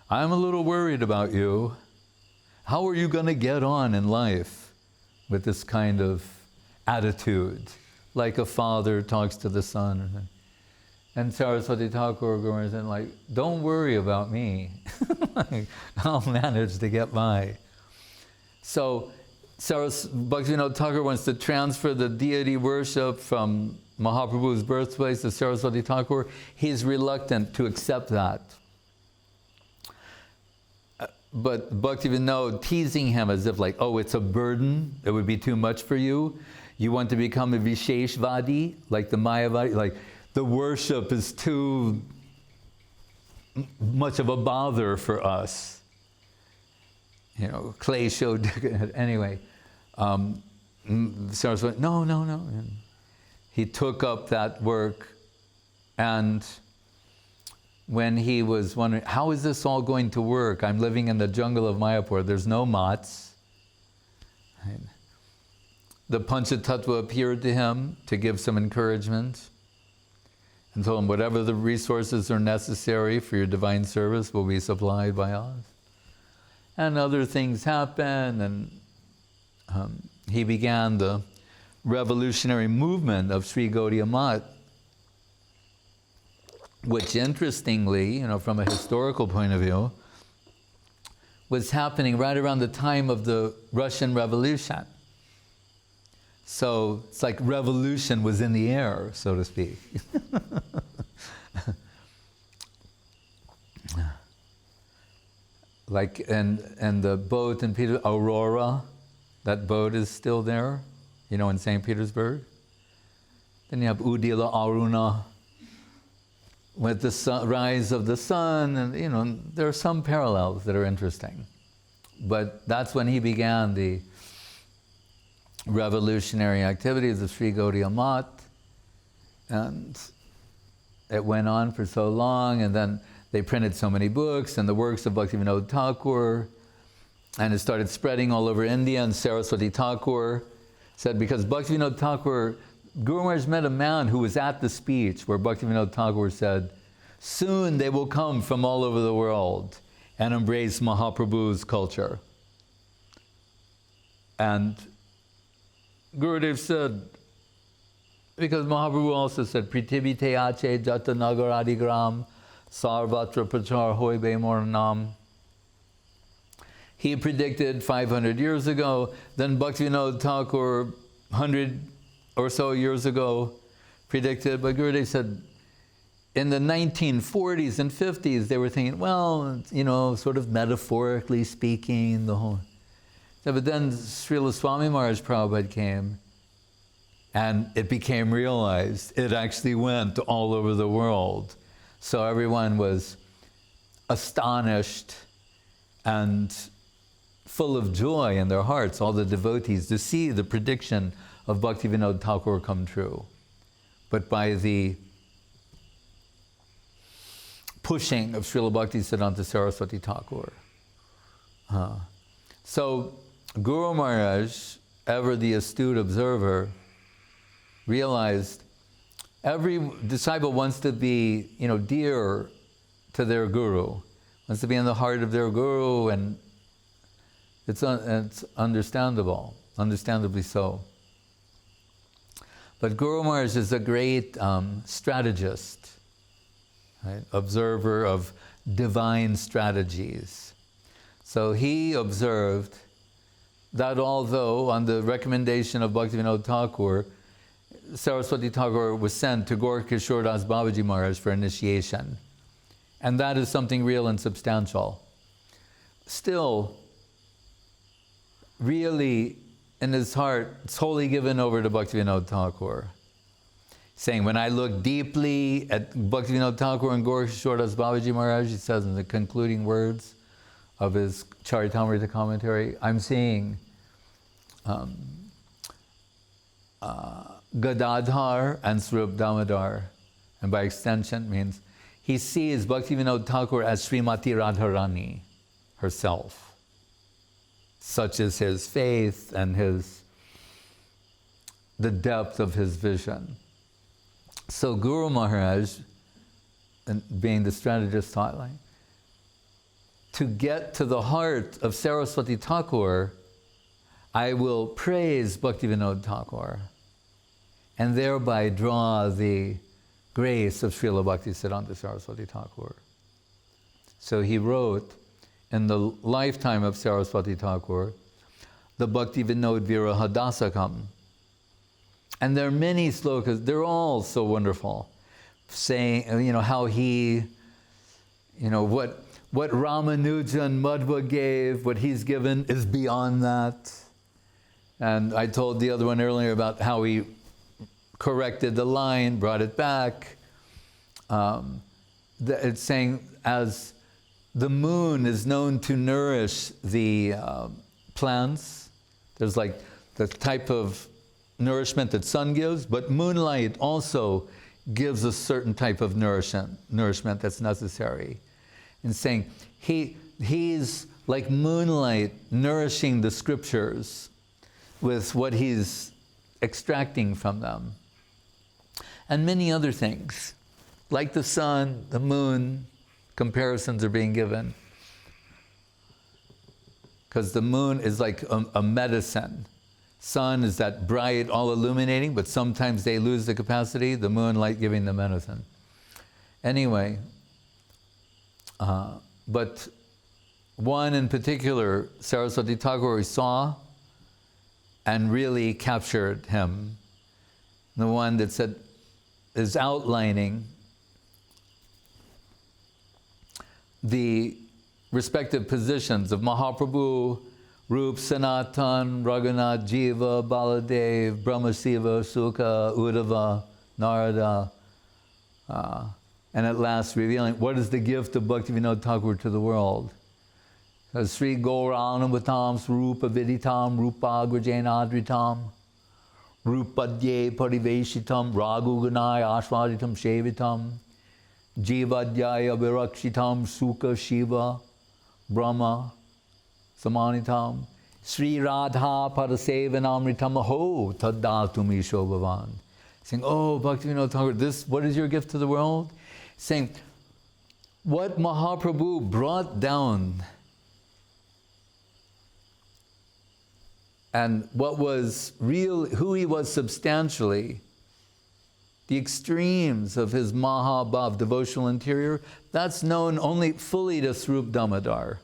I'm a little worried about you. How are you going to get on in life with this kind of attitude? Like a father talks to the son. And Saraswati Thakur Guru said, like, don't worry about me. I'll manage to get by. So Bhaktivinoda Thakur wants to transfer the deity worship from Mahaprabhu's birthplace to Saraswati Thakur. He's reluctant to accept that. But Bhaktivinoda teasing him as if like, oh, it's a burden, it would be too much for you. You want to become a Visheshvadi, like the Mayavadi, like the worship is too much of a bother for us. Clay showed, anyway, Saraswati, no. And he took up that work, and when he was wondering, how is this all going to work? I'm living in the jungle of Mayapur, there's no mats. Right? The Panchatattva appeared to him to give some encouragement and told him, whatever the resources are necessary for your divine service will be supplied by us. And other things happened, and he began the revolutionary movement of Sri Gaudiya Math, which interestingly, from a historical point of view, was happening right around the time of the Russian Revolution. So it's like revolution was in the air, so to speak. Like, and the boat in Aurora, that boat is still there, in St. Petersburg. Then you have Udila Aruna with the rise of the sun, and there are some parallels that are interesting. But that's when he began the revolutionary activities of Sri Gaudiya Math, and it went on for so long, and then they printed so many books and the works of Bhaktivinoda Thakur, and it started spreading all over India. And Saraswati Thakur said, because Bhaktivinoda Thakur, Guru Maharaj met a man who was at the speech where Bhaktivinoda Thakur said, soon they will come from all over the world and embrace Mahaprabhu's culture. And Gurudev said, because Mahaprabhu also said, Prithivi te ache jata nagar adigram sarvatra prachar hoy be mor nam. He predicted 500 years ago, then Bhaktivinoda Thakur 100 or so years ago predicted, but Gurudev said, in the 1940s and 50s, they were thinking, well, you know, sort of metaphorically speaking, the whole. So, but then Srila Swami Maharaj Prabhupada came, and it became realized. It actually went all over the world. So everyone was astonished and full of joy in their hearts, all the devotees, to see the prediction of Bhaktivinod Thakur come true. But by the pushing of Srila Bhaktisiddhanta Saraswati Thakur. So Guru Maharaj, ever the astute observer, realized every disciple wants to be, you know, dear to their guru, wants to be in the heart of their guru, and it's understandable, understandably so. But Guru Maharaj is a great strategist, right? Observer of divine strategies. So he observed that although, on the recommendation of Bhaktivinoda Thakur, Saraswati Thakur was sent to Gorkishore Das Babaji Maharaj for initiation, and that is something real and substantial. Still, really, in his heart, it's wholly given over to Bhaktivinoda Thakur, saying, when I look deeply at Bhaktivinoda Thakur and Gorkishore Das Babaji Maharaj, he says in the concluding words of his Charitamrita commentary, I'm seeing Gadadhar and Swarup Damodar, and by extension means he sees Bhaktivinoda Thakur as Srimati Radharani herself. Such is his faith and the depth of his vision. So Guru Maharaj, being the strategist, thought, like, to get to the heart of Saraswati Thakur, I will praise Bhaktivinoda Thakur and thereby draw the grace of Srila Bhaktisiddhanta Saraswati Thakur. So he wrote, in the lifetime of Saraswati Thakur, the Bhaktivinod Viraha Dasakam. And there are many slokas, they're all so wonderful, saying, you know, how he, you know, what Ramanujan Madhva gave, what he's given is beyond that. And I told the other one earlier about how he corrected the line, brought it back. It's saying, as the moon is known to nourish the plants, there's like the type of nourishment that sun gives, but moonlight also gives a certain type of nourishment that's necessary. And saying, he's like moonlight nourishing the scriptures with what he's extracting from them. And many other things, like the sun, the moon, comparisons are being given. Because the moon is like a medicine. Sun is that bright, all illuminating, but sometimes they lose the capacity, the moonlight giving the medicine. Anyway, but one in particular, Saraswati Thakur, saw and really captured him. The one that said, is outlining the respective positions of Mahaprabhu, Rup, Sanatan, Raghunath, Jiva, Baladev, Brahmasiva, Sukha, Uddhava, Narada, and at last revealing what is the gift of Bhaktivinoda Thakur to the world. Sri Gauranavatam Swarupa Viditam Rupagrajena Adritam Rupadye Pariveshitam Raghuganai Ashvaditam Shevitam Jivadhyaya Virakshitam Sukha Shiva Brahma Samanitam Sri Radha Parasevanamritam Aho Taddatumi Shobhavan. Saying, oh, Bhaktivinoda Thakur, what is your gift to the world? Saying, what Mahaprabhu brought down and what was real, who he was substantially, the extremes of his Mahabhav, devotional interior, that's known only fully to Swarup Damodar.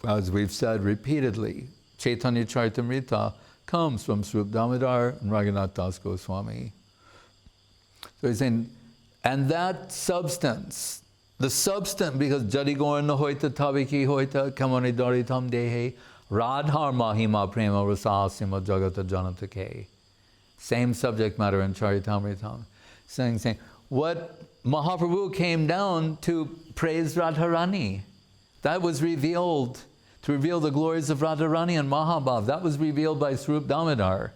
As we've said repeatedly, Chaitanya Charitamrita comes from Swarup Damodar and Raghunath Das Goswami. So he's saying, And that substance, the substance, because Jadi Gorna Hoita Tabiki Hoita Kamani Doritam Dehe Radhar Mahima Prema Rasasima Jagata Janata Ke. Same subject matter in Charitamritam. Saying, what Mahaprabhu came down to praise Radharani. That was revealed, to reveal the glories of Radharani and Mahabhav. That was revealed by Swarup Damodar.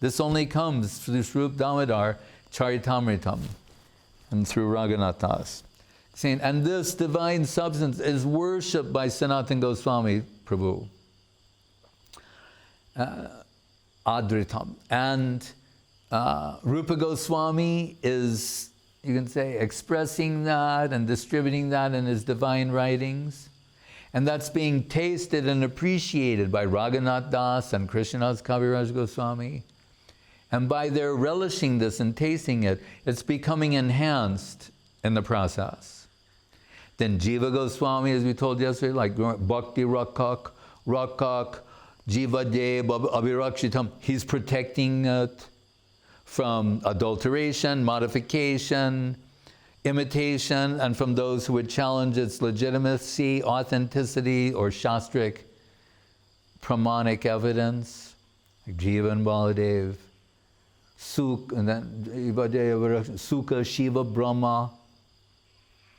This only comes through Swarup Damodar, Charitamritam, and through Raghunathas. And this divine substance is worshipped by Sanatana Goswami Prabhu. Adritam. And Rupa Goswami is, you can say, expressing that and distributing that in his divine writings. And that's being tasted and appreciated by Raghunath Das and Krishnadas Kaviraj Goswami. And by their relishing this and tasting it, it's becoming enhanced in the process. Then Jiva Goswami, as we told yesterday, like Bhakti Rakak, Jiva Dev, Abhirakshitam, he's protecting it from adulteration, modification, imitation, and from those who would challenge its legitimacy, authenticity, or shastric pramanic evidence, like Jiva and Baladev, and then Sukha, Shiva, Brahma,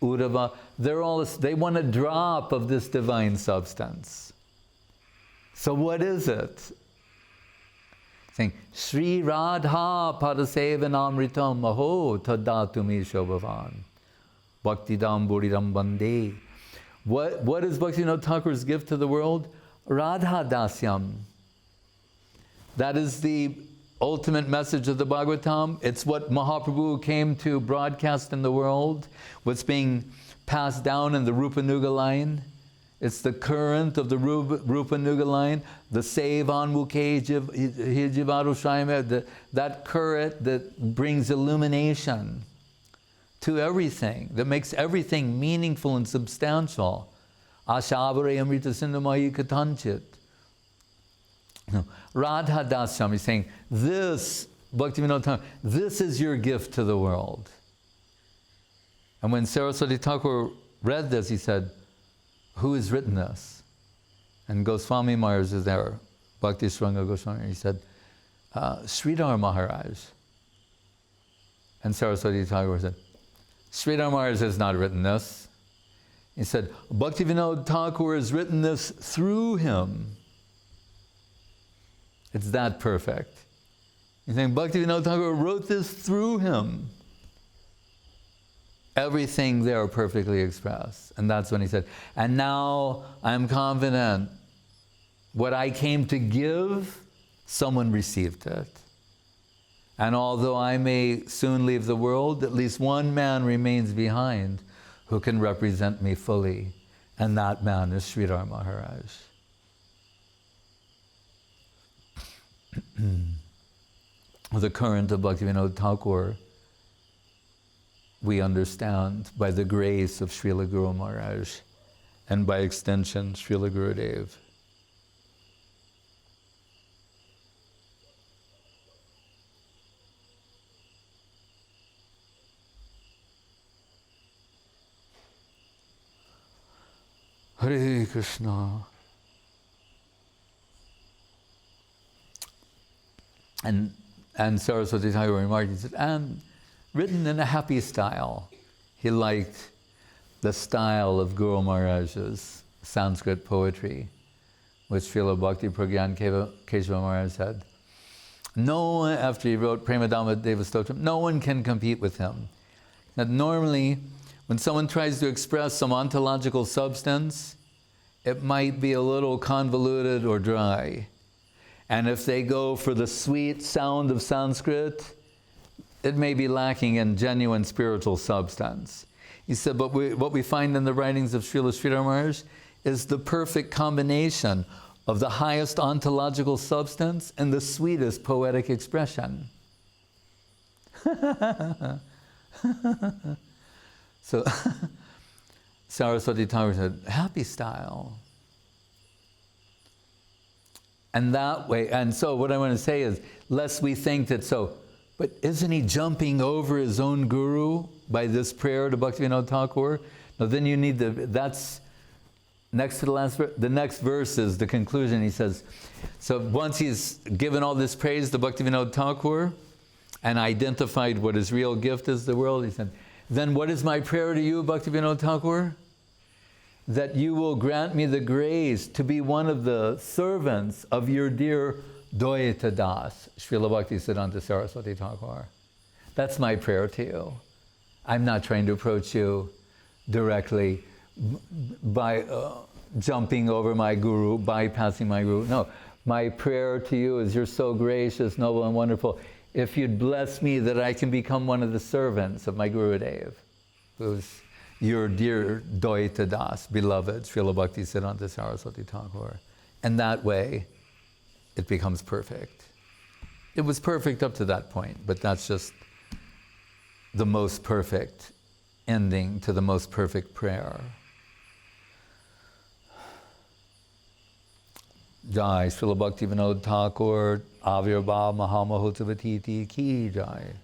Uddhava. They want a drop of this divine substance. So what is it? Saying, Sri Radha Padasevanamritam Maho Tadatumi Shobhavan Bhaktidam Buridam Bande. What is Bhaktivinoda Thakur's gift to the world? Radha Dasyam. That is the ultimate message of the Bhagavatam. It's what Mahaprabhu came to broadcast in the world, what's being passed down in the Rupa Nuga line. It's the current of the Rupa Nuga line, the Sevan Mukhe Hijivadu Shaima, that current that brings illumination to everything, that makes everything meaningful and substantial. Ashabare Amrita Sindhamayi Katanchit. Radha Dasyam is saying, this, Bhaktivinoda Thakur, this is your gift to the world. And when Saraswati Thakur read this, he said, who has written this? And Goswami Myers is there, Bhakti Sranga Goswami. He said, Sridhar Maharaj. And Saraswati Thakur said, Sridhar Maharaj has not written this. He said, Bhaktivinoda Thakur has written this through him. It's that perfect. He's saying Bhaktivinoda Thakur wrote this through him. Everything there perfectly expressed. And that's when he said, and now I'm confident what I came to give, someone received it. And although I may soon leave the world, at least one man remains behind who can represent me fully. And that man is Sridhar Maharaj. The current of Bhaktivinoda Thakur we understand by the grace of Srila Guru Maharaj and by extension Srila Gurudev. Hare Krishna. And Saraswati Thakur remarked, he said, and written in a happy style. He liked the style of Guru Maharaj's Sanskrit poetry, which Srila Bhakti Pragyan Keshava Maharaj said. No one, after he wrote Premadama Devastotram, no one can compete with him. That normally, when someone tries to express some ontological substance, it might be a little convoluted or dry. And if they go for the sweet sound of Sanskrit, it may be lacking in genuine spiritual substance. He said, but what we find in the writings of Srila Sridhar Maharaj is the perfect combination of the highest ontological substance and the sweetest poetic expression. So Saraswati Thakur said, happy style. And that way, and so what I want to say is, lest we think that so, But isn't he jumping over his own guru by this prayer to Bhaktivinoda Thakur? Now then you need that's next to the last verse. The next verse is the conclusion. He says, so once he's given all this praise to Bhaktivinoda Thakur and identified what his real gift is to the world, he said, then what is my prayer to you, Bhaktivinoda Thakur? That you will grant me the grace to be one of the servants of your dear Dvaita Das, Srila Bhakti Siddhanta Saraswati Thakur. That's my prayer to you. I'm not trying to approach you directly by jumping over my guru, bypassing my guru. No, my prayer to you is you're so gracious, noble, and wonderful. If you'd bless me that I can become one of the servants of my Guru Dev, who's your dear Dvaita Das, beloved Srila Bhakti Siddhanta Saraswati Thakur. And that way, it becomes perfect. It was perfect up to that point, but that's just the most perfect ending to the most perfect prayer. Jai Srila Bhaktivinoda Thakur, Avirbhav Mahamahotavatiti Ki Jai.